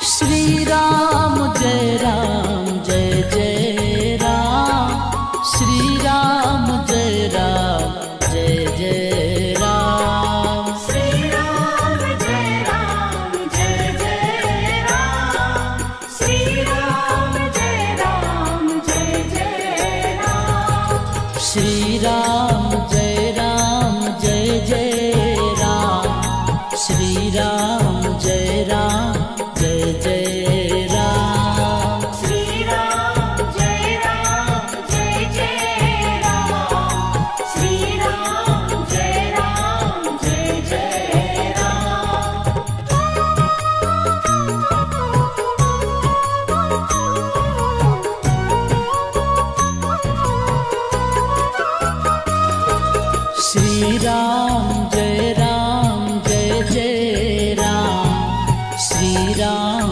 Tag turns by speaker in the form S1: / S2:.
S1: Shri Ram Jai Ram Jai Jai Ram. Shri Ram Jai Ram Jai Jai Ram.
S2: Shri Ram Jai Ram Jai Jai Ram. Shri Ram Jai Ram Jai Jai Ram.
S1: Shri Ram Jai Ram Jai Jai Ram. Shri Ram Jai Ram Jai Jai Ram.
S2: Shri Ram Jai Ram Jai Jai Ram. Shri Ram Jai Ram Jai Jai Ram.
S1: Shri Ram Jai Ram Jai Jai Ram. Shri Ram